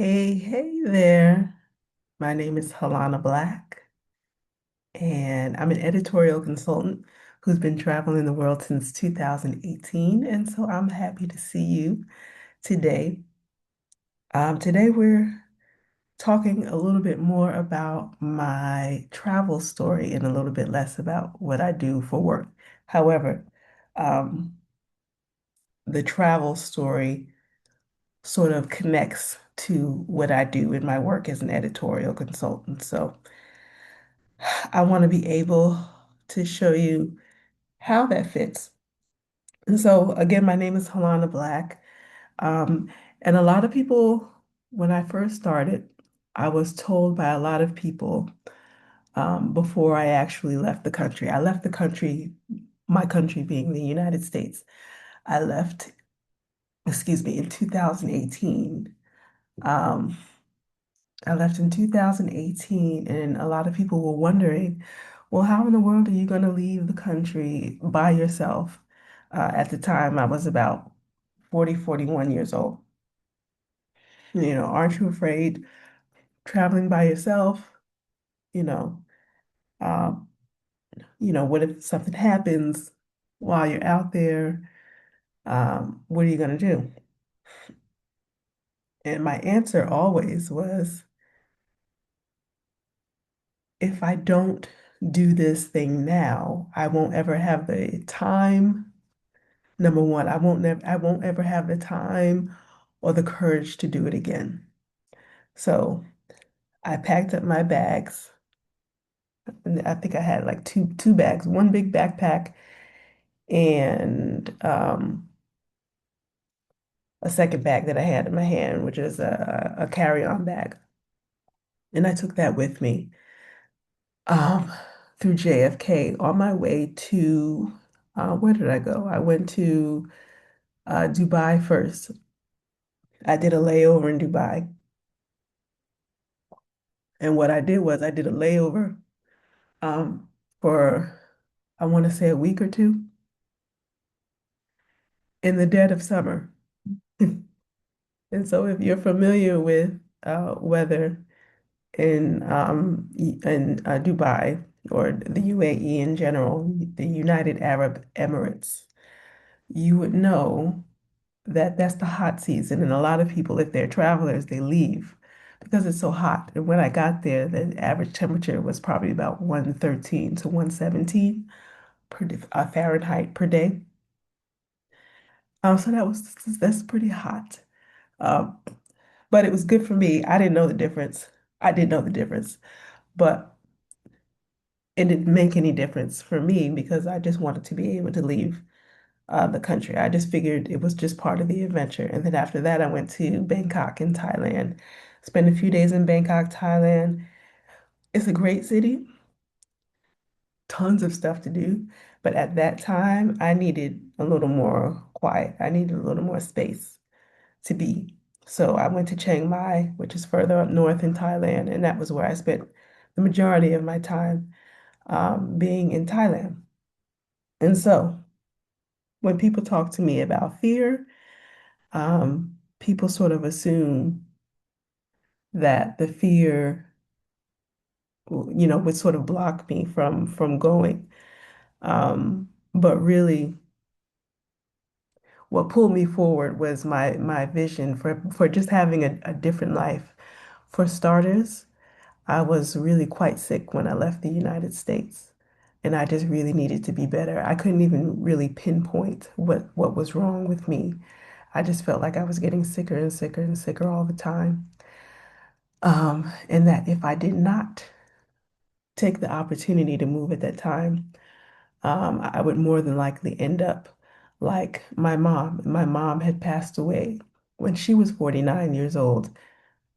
Hey, hey there. My name is Halana Black, and I'm an editorial consultant who's been traveling the world since 2018. And so I'm happy to see you today. Today we're talking a little bit more about my travel story and a little bit less about what I do for work. However, um, the travel story sort of connects to what I do in my work as an editorial consultant. So I want to be able to show you how that fits. And so, again, my name is Halana Black. Um, and a lot of people, when I first started, I was told by a lot of people before I actually left the country. I left the country, my country being the United States. I left, excuse me, in 2018. Um, I left in 2018, and a lot of people were wondering, well, how in the world are you going to leave the country by yourself? At the time, I was about 40, 41 years old. Aren't you afraid traveling by yourself? You know, um, what if something happens while you're out there? What are you going to do? And my answer always was, if I don't do this thing now, I won't ever have the time. Number one, I won't ever have the time or the courage to do it again. So I packed up my bags. And I think I had like two bags, one big backpack and a second bag that I had in my hand, which is a carry-on bag. And I took that with me um, through JFK on my way to where did I go? I went to Dubai first. I did a layover in Dubai. And what I did was I did a layover um, for, I want to say a week or two in the dead of summer. And so if you're familiar with weather in Dubai or the UAE in general, the United Arab Emirates, you would know that that's the hot season. And a lot of people, if they're travelers, they leave because it's so hot. And when I got there, the average temperature was probably about 113 to 117 Fahrenheit per day. So that's pretty hot. Um, but it was good for me. I didn't know the difference. I didn't know the difference, but it didn't make any difference for me because I just wanted to be able to leave the country. I just figured it was just part of the adventure. And then after that, I went to Bangkok in Thailand. Spent a few days in Bangkok, Thailand. It's a great city, tons of stuff to do. But at that time, I needed a little more quiet. I needed a little more space to be. So I went to Chiang Mai, which is further up north in Thailand, and that was where I spent the majority of my time being in Thailand. And so when people talk to me about fear, people sort of assume that the fear, would sort of block me from going. But really, what pulled me forward was my vision for just having a different life. For starters, I was really quite sick when I left the United States, and I just really needed to be better. I couldn't even really pinpoint what was wrong with me. I just felt like I was getting sicker and sicker and sicker all the time. And that if I did not take the opportunity to move at that time, I would more than likely end up like my mom. My mom had passed away when she was 49 years old.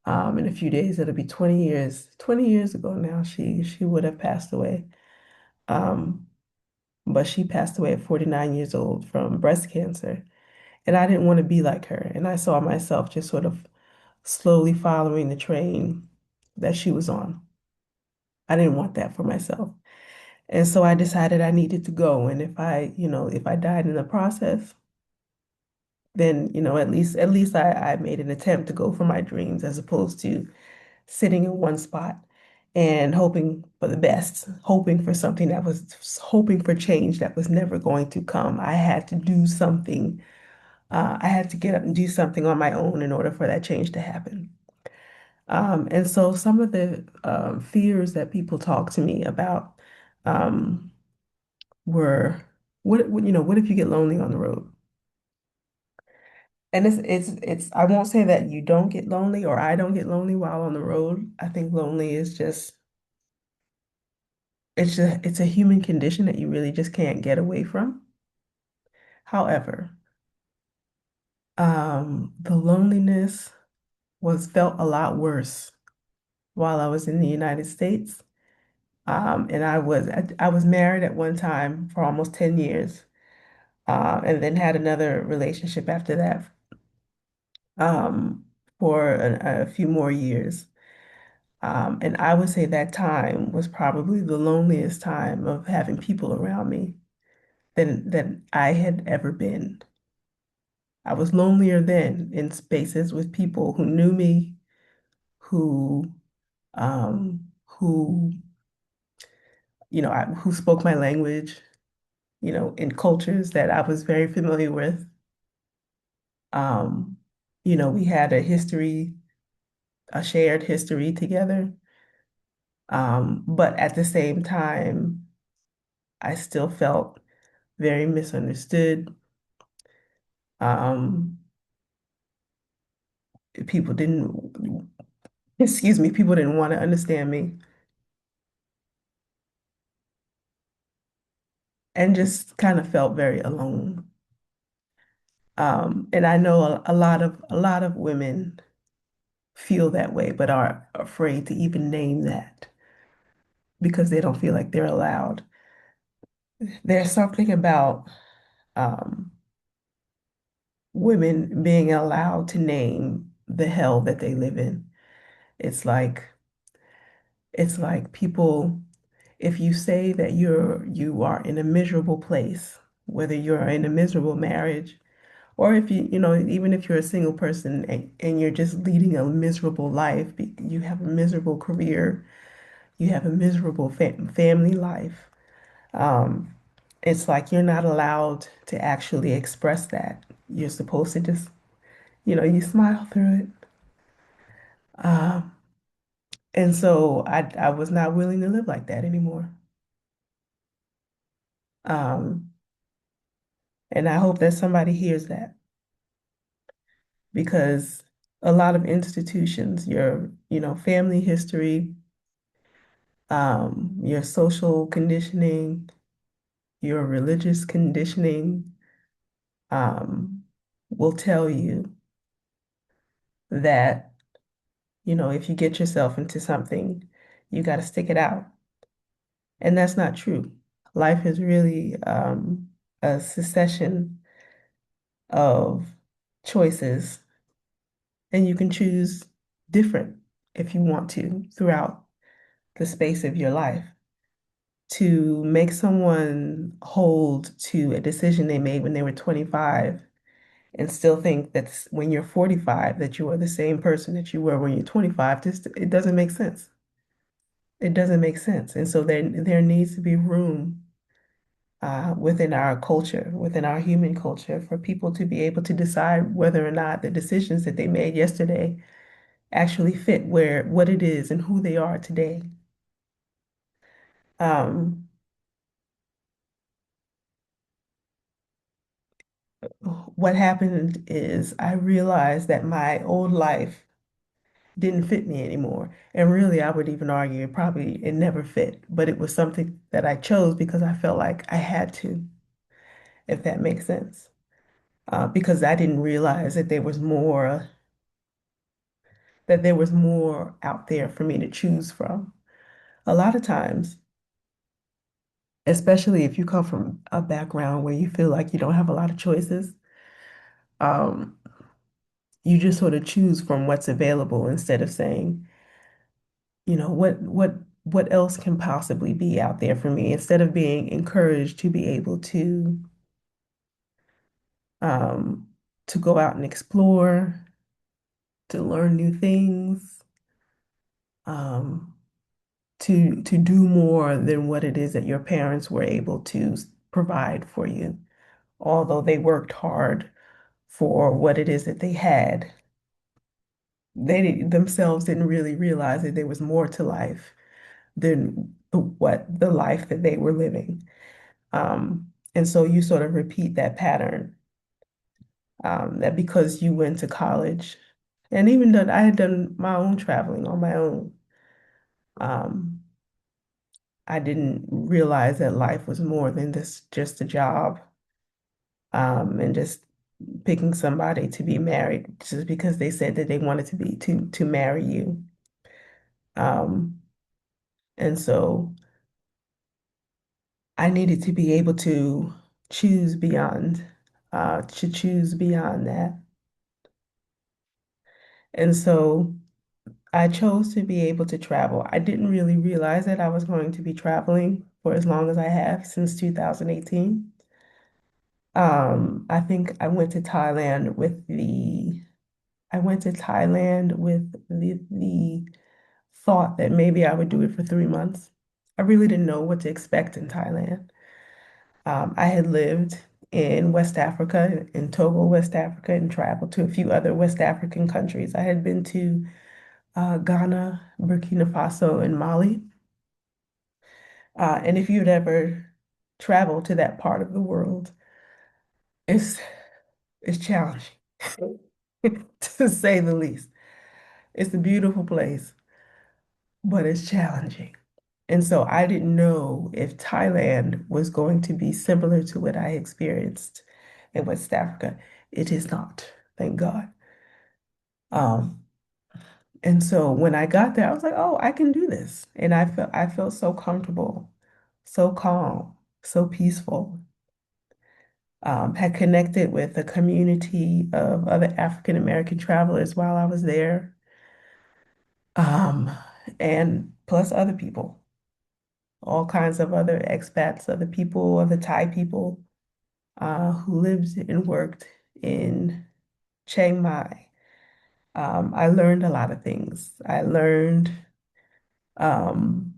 In a few days, it'll be 20 years ago now, she would have passed away. Um, but she passed away at 49 years old from breast cancer. And I didn't want to be like her. And I saw myself just sort of slowly following the train that she was on. I didn't want that for myself. And so I decided I needed to go. And if I died in the process, then, at least I made an attempt to go for my dreams as opposed to sitting in one spot and hoping for the best, hoping for change that was never going to come. I had to do something. I had to get up and do something on my own in order for that change to happen. And so some of the fears that people talk to me about um, were, what if you get lonely on the road? And I won't say that you don't get lonely or I don't get lonely while on the road. I think lonely is just, it's a human condition that you really just can't get away from. However, the loneliness was felt a lot worse while I was in the United States. And I was married at one time for almost 10 years, and then had another relationship after that, um, for a few more years. And I would say that time was probably the loneliest time of having people around me than I had ever been. I was lonelier then in spaces with people who knew me, who who who spoke my language, in cultures that I was very familiar with. Um, we had a shared history together. But at the same time, I still felt very misunderstood. Um, people didn't, excuse me, people didn't want to understand me and just kind of felt very alone. And I know a lot of women feel that way, but are afraid to even name that because they don't feel like they're allowed. There's something about um, women being allowed to name the hell that they live in. It's like it's like people, if you say that you are in a miserable place, whether you're in a miserable marriage, or if even if you're a single person and you're just leading a miserable life, you have a miserable career, you have a miserable family life. Um, it's like you're not allowed to actually express that. You're supposed to just, you smile through it. Um, and so I was not willing to live like that anymore. Um, and I hope that somebody hears that because a lot of institutions, your family history, your social conditioning, your religious conditioning, um, will tell you that, if you get yourself into something, you got to stick it out. And that's not true. Life is really a succession of choices, and you can choose different if you want to throughout the space of your life. To make someone hold to a decision they made when they were 25 and still think that when you're 45 that you are the same person that you were when you're 25, just it doesn't make sense. It doesn't make sense. And so there needs to be room within our culture, within our human culture, for people to be able to decide whether or not the decisions that they made yesterday actually fit what it is and who they are today. Um, what happened is I realized that my old life didn't fit me anymore. And really, I would even argue it never fit, but it was something that I chose because I felt like I had to, if that makes sense. Because I didn't realize that there was more out there for me to choose from. A lot of times, especially if you come from a background where you feel like you don't have a lot of choices, um, you just sort of choose from what's available instead of saying, what else can possibly be out there for me, instead of being encouraged to be able to um, to go out and explore, to learn new things, um, to do more than what it is that your parents were able to provide for you. Although they worked hard for what it is that they had, themselves didn't really realize that there was more to life than what the life that they were living. And so you sort of repeat that pattern, that because you went to college, and even though I had done my own traveling on my own, um, I didn't realize that life was more than this, just a job, and just picking somebody to be married just because they said that they wanted to marry you. Um, and so I needed to be able choose beyond, to choose beyond that. And so I chose to be able to travel. I didn't really realize that I was going to be traveling for as long as I have since 2018. I think I went to Thailand with the thought that maybe I would do it for 3 months. I really didn't know what to expect in Thailand. I had lived in West Africa, in Togo, West Africa, and traveled to a few other West African countries. I had been to Ghana, Burkina Faso, and Mali. And if you'd ever traveled to that part of the world, it's it's challenging, to say the least. It's a beautiful place, but it's challenging. And so I didn't know if Thailand was going to be similar to what I experienced in West Africa. It is not, thank God. Um, and so when I got there, I was like, oh, I can do this. And I felt so comfortable, so calm, so peaceful. Had connected with a community of other African American travelers while I was there, um, and plus other people, all kinds of other expats, other people, other Thai people, who lived and worked in Chiang Mai. I learned a lot of things. Um,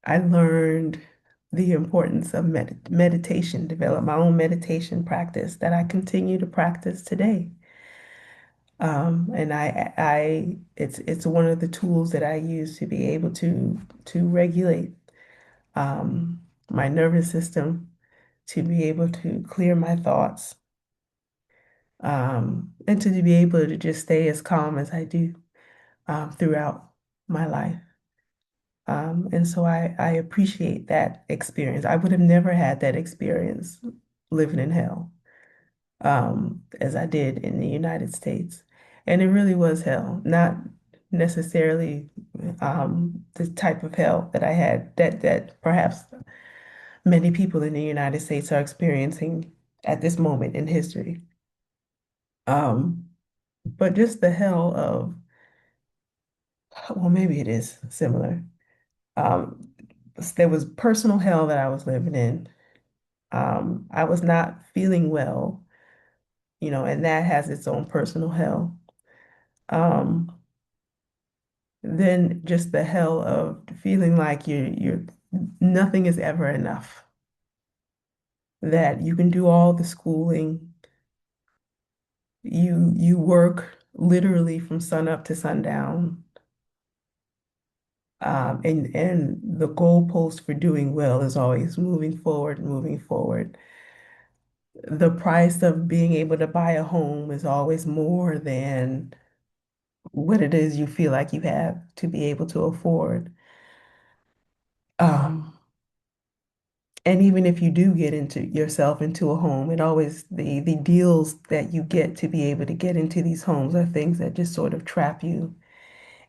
I learned the importance of meditation, develop my own meditation practice that I continue to practice today. And it's one of the tools that I use to be able to regulate, my nervous system, to be able to clear my thoughts, and to be able to just stay as calm as I do, throughout my life. And so I appreciate that experience. I would have never had that experience living in hell, as I did in the United States. And it really was hell, not necessarily, the type of hell that I had, that perhaps many people in the United States are experiencing at this moment in history. Um, but just the hell of, well, maybe it is similar. Um, there was personal hell that I was living in. I was not feeling well, and that has its own personal hell. Um, then just the hell of feeling like you're nothing is ever enough. That you can do all the schooling, you work literally from sun up to sundown. And the goalpost for doing well is always moving forward, moving forward. The price of being able to buy a home is always more than what it is you feel like you have to be able to afford. Um, and even if you do get into yourself into a home, it always the deals that you get to be able to get into these homes are things that just sort of trap you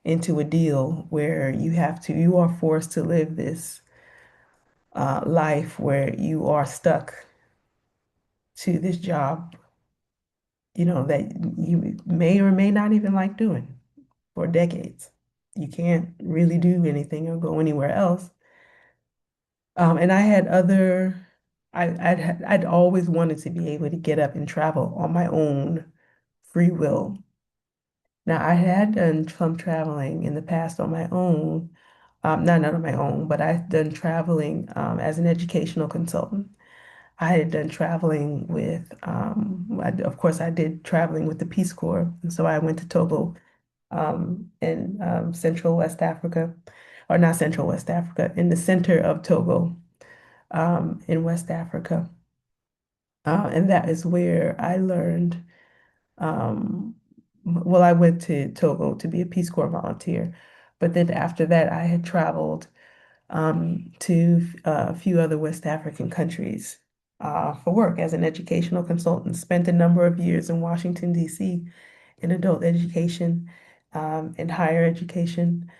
into a deal where you are forced to live this, life where you are stuck to this job, that you may or may not even like doing for decades. You can't really do anything or go anywhere else. And I had I'd always wanted to be able to get up and travel on my own, free will. Now, I had done some traveling in the past on my own, not on my own, but I've done traveling as an educational consultant. I had done traveling with, of course, I did traveling with the Peace Corps. And so I went to Togo in Central West Africa, or not Central West Africa, in the center of Togo in West Africa. And that is where I learned, well, I went to Togo to be a Peace Corps volunteer. But then after that, I had traveled to a few other West African countries for work as an educational consultant. Spent a number of years in Washington, D.C. in adult education and higher education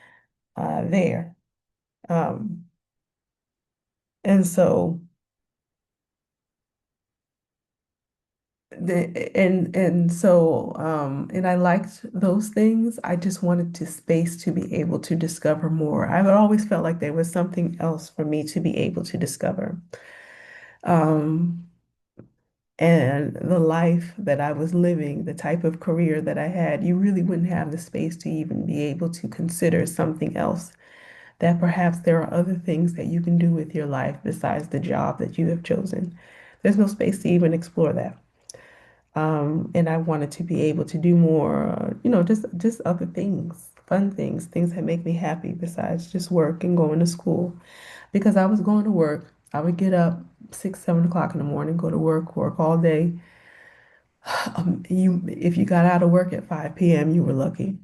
there. Um, and so and I liked those things. I just wanted to space to be able to discover more. I've always felt like there was something else for me to be able to discover. Um, and the life that I was living, the type of career that I had, you really wouldn't have the space to even be able to consider something else, that perhaps there are other things that you can do with your life besides the job that you have chosen. There's no space to even explore that. And I wanted to be able to do more, just other things, fun things, things that make me happy besides just work and going to school. Because I was going to work, I would get up 6, 7 o'clock in the morning, go to work all day. If you got out of work at 5 p.m., you were lucky.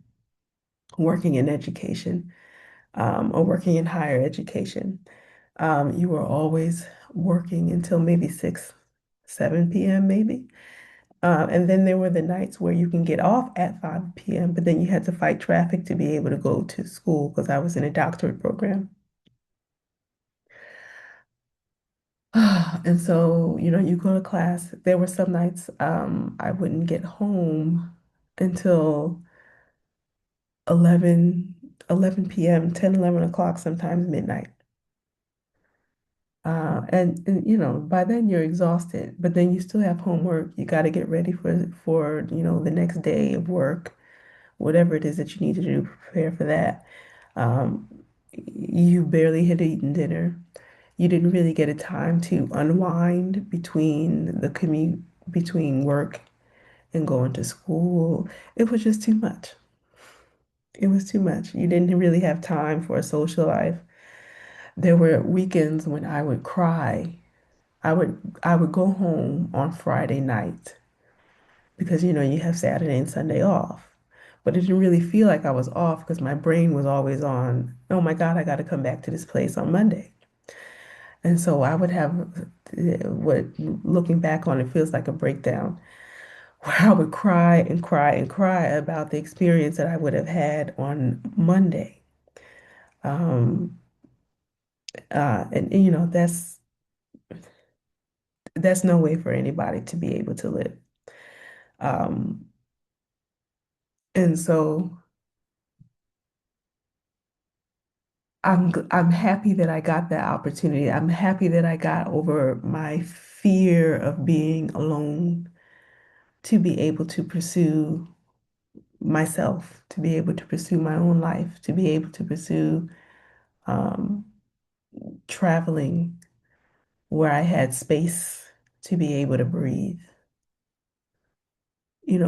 Working in education, or working in higher education, you were always working until maybe 6, 7 p.m. maybe. And then there were the nights where you can get off at 5 p.m., but then you had to fight traffic to be able to go to school because I was in a doctorate program. And so, you go to class. There were some nights I wouldn't get home until 11, 11 p.m., 10, 11 o'clock, sometimes midnight. And by then you're exhausted, but then you still have homework. You got to get ready for the next day of work, whatever it is that you need to do, prepare for that. Um, you barely had eaten dinner. You didn't really get a time to unwind between the commute, between work and going to school. It was just too much. It was too much. You didn't really have time for a social life. There were weekends when I would cry. I would go home on Friday night because you have Saturday and Sunday off. But it didn't really feel like I was off because my brain was always on, oh my God, I got to come back to this place on Monday. And so I would have what, looking back on it, feels like a breakdown where I would cry and cry and cry about the experience that I would have had on Monday. Um, and that's no way for anybody to be able to live. Um, and so I'm happy that I got that opportunity. I'm happy that I got over my fear of being alone to be able to pursue myself, to be able to pursue my own life, to be able to pursue um, traveling where I had space to be able to breathe.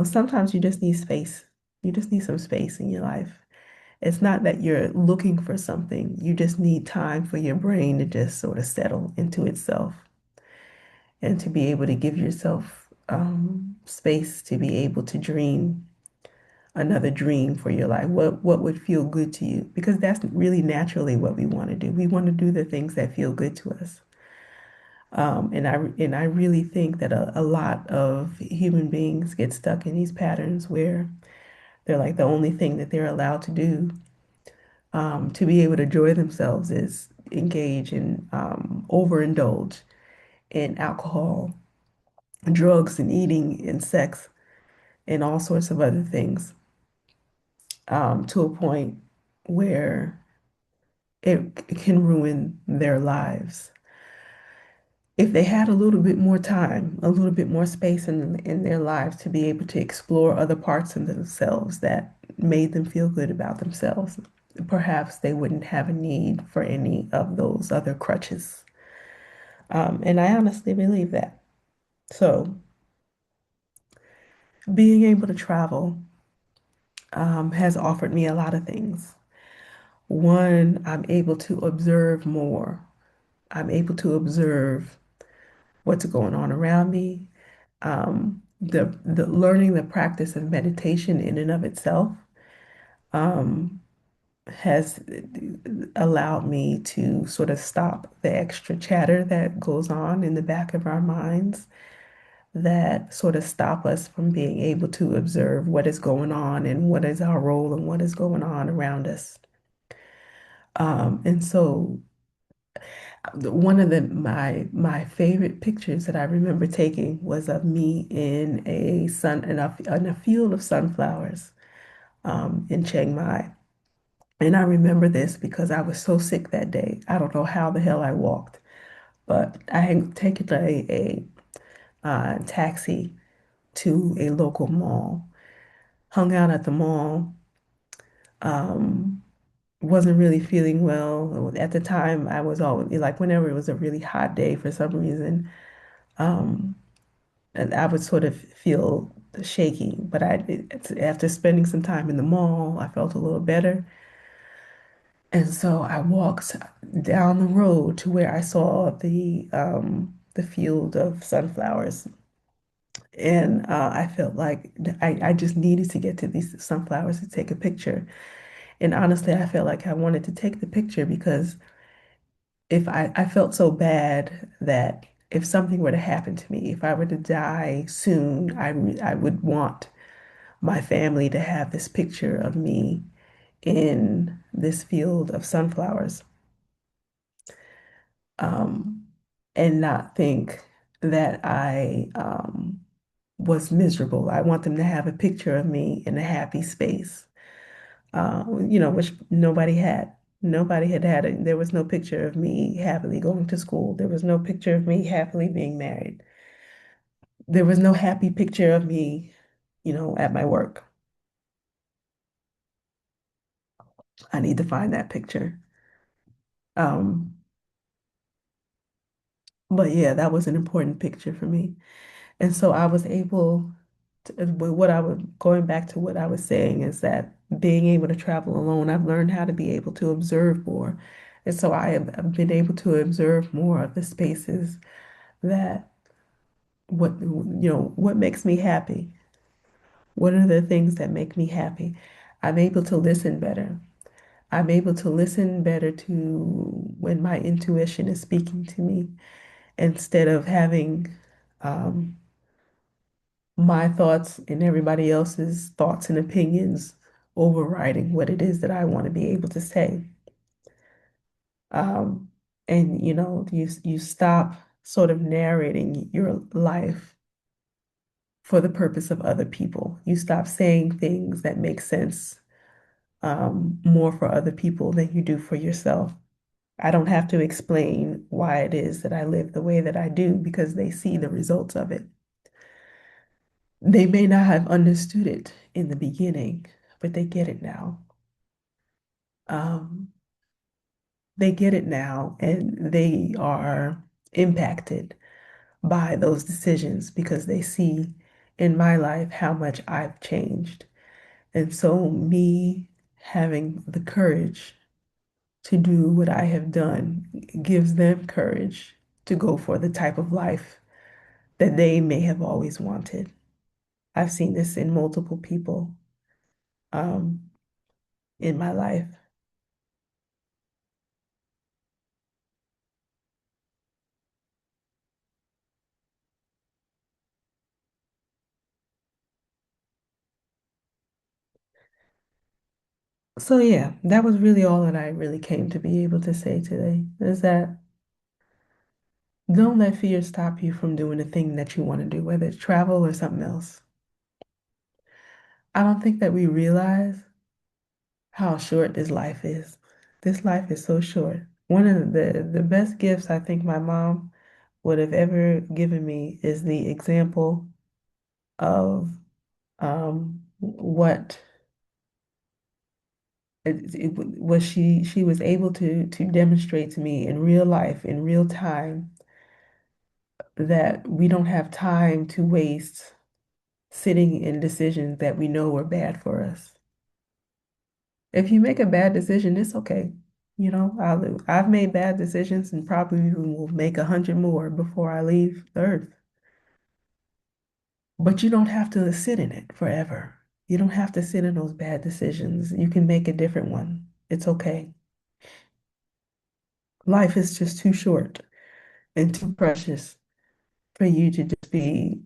Sometimes you just need space. You just need some space in your life. It's not that you're looking for something. You just need time for your brain to just sort of settle into itself and to be able to give yourself space to be able to dream another dream for your life. What would feel good to you? Because that's really naturally what we want to do. We want to do the things that feel good to us. And I really think that a lot of human beings get stuck in these patterns where they're like the only thing that they're allowed to do to be able to enjoy themselves is engage in overindulge in alcohol, drugs, and eating and sex and all sorts of other things to a point where it can ruin their lives. if they had a little bit more time, a little bit more space in their lives to be able to explore other parts of themselves that made them feel good about themselves, perhaps they wouldn't have a need for any of those other crutches. And I honestly believe that. So, being able to travel has offered me a lot of things. One, I'm able to observe more. I'm able to observe what's going on around me. The learning the practice of meditation in and of itself um, has allowed me to sort of stop the extra chatter that goes on in the back of our minds that sort of stop us from being able to observe what is going on and what is our role and what is going on around us. And so one of my favorite pictures that I remember taking was of me in in a field of sunflowers in Chiang Mai. And I remember this because I was so sick that day. I don't know how the hell I walked, but I had taken a taxi to a local mall, hung out at the mall, um, wasn't really feeling well. At the time, I was always like, whenever it was a really hot day for some reason, um, and I would sort of feel shaky. But after spending some time in the mall, I felt a little better. And so I walked down the road to where I saw the field of sunflowers. And I felt like I just needed to get to these sunflowers to take a picture. And honestly, I felt like I wanted to take the picture because if I felt so bad that if something were to happen to me, if I were to die soon, I would want my family to have this picture of me in this field of sunflowers, um, and not think that I was miserable. I want them to have a picture of me in a happy space, which nobody had. Nobody had had it. There was no picture of me happily going to school. There was no picture of me happily being married. There was no happy picture of me, at my work. I need to find that picture. Um, but yeah, that was an important picture for me. And so I was able to, what I was going back to what I was saying is that being able to travel alone, I've learned how to be able to observe more. And so I've been able to observe more of the spaces that what makes me happy. What are the things that make me happy? I'm able to listen better. I'm able to listen better to when my intuition is speaking to me instead of having um, my thoughts and everybody else's thoughts and opinions overriding what it is that I want to be able to say. Um, and you stop sort of narrating your life for the purpose of other people. You stop saying things that make sense more for other people than you do for yourself. I don't have to explain why it is that I live the way that I do because they see the results of it. They may not have understood it in the beginning, but they get it now. Um, they get it now, and they are impacted by those decisions because they see in my life how much I've changed. And so, me having the courage to do what I have done gives them courage to go for the type of life that they may have always wanted. I've seen this in multiple people um, in my life. So yeah, that was really all that I really came to be able to say today, is that don't let fear stop you from doing the thing that you want to do, whether it's travel or something else. I don't think that we realize how short this life is. This life is so short. One of the best gifts I think my mom would have ever given me is the example of what was she was able to demonstrate to me in real life, in real time, that we don't have time to waste sitting in decisions that we know are bad for us. If you make a bad decision, it's okay. I've made bad decisions and probably even will make 100 more before I leave the earth. But you don't have to sit in it forever. You don't have to sit in those bad decisions. You can make a different one. It's okay. Life is just too short and too precious for you to just be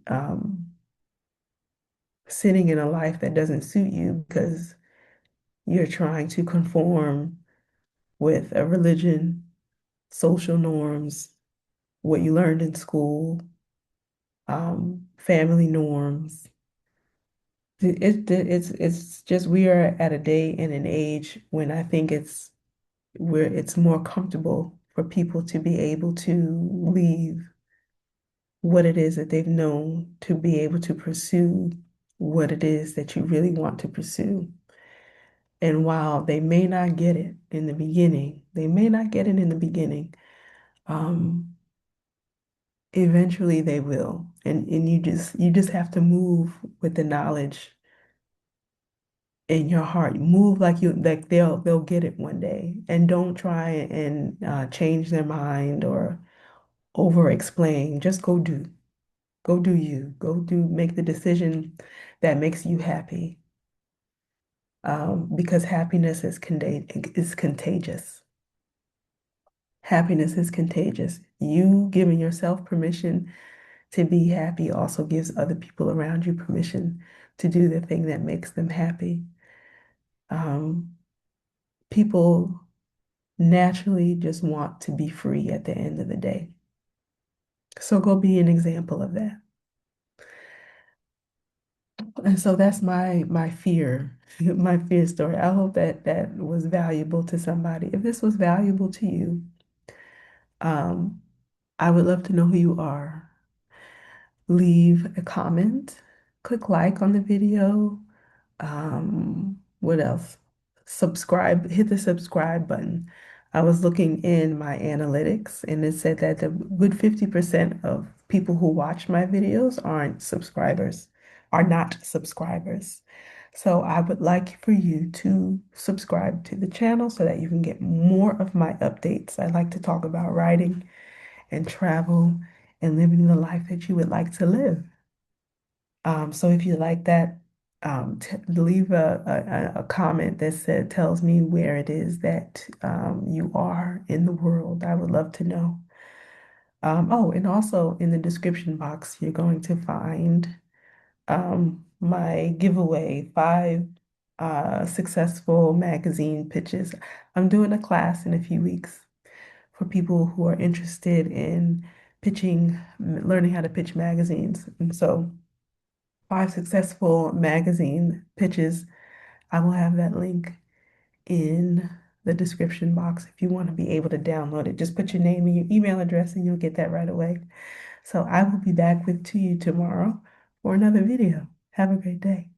sitting in a life that doesn't suit you because you're trying to conform with a religion, social norms, what you learned in school, family norms. It's just we are at a day and an age when I think it's where it's more comfortable for people to be able to leave what it is that they've known to be able to pursue what it is that you really want to pursue. And while they may not get it in the beginning, they may not get it in the beginning, um, eventually they will. And you just have to move with the knowledge in your heart. Move like they'll get it one day. And don't try and change their mind or over explain. Just go do. Go do you. Go do make the decision that makes you happy. Because happiness is contagious. Happiness is contagious. You giving yourself permission to be happy also gives other people around you permission to do the thing that makes them happy. Um, People naturally just want to be free at the end of the day. So go be an example of that. And so that's my fear, my fear story. I hope that that was valuable to somebody. If this was valuable to you, um, I would love to know who you are. Leave a comment, click like on the video. What else? Subscribe, hit the subscribe button. I was looking in my analytics and it said that the good 50% of people who watch my videos are not subscribers. So I would like for you to subscribe to the channel so that you can get more of my updates. I like to talk about writing and travel and living the life that you would like to live. So if you like that, t leave a comment that tells me where it is that you are in the world. I would love to know. Oh, and also in the description box, you're going to find my giveaway, 5 successful magazine pitches. I'm doing a class in a few weeks for people who are interested in pitching, learning how to pitch magazines. And so 5 successful magazine pitches. I will have that link in the description box if you want to be able to download it. Just put your name and your email address and you'll get that right away. So I will be back with to you tomorrow for another video. Have a great day.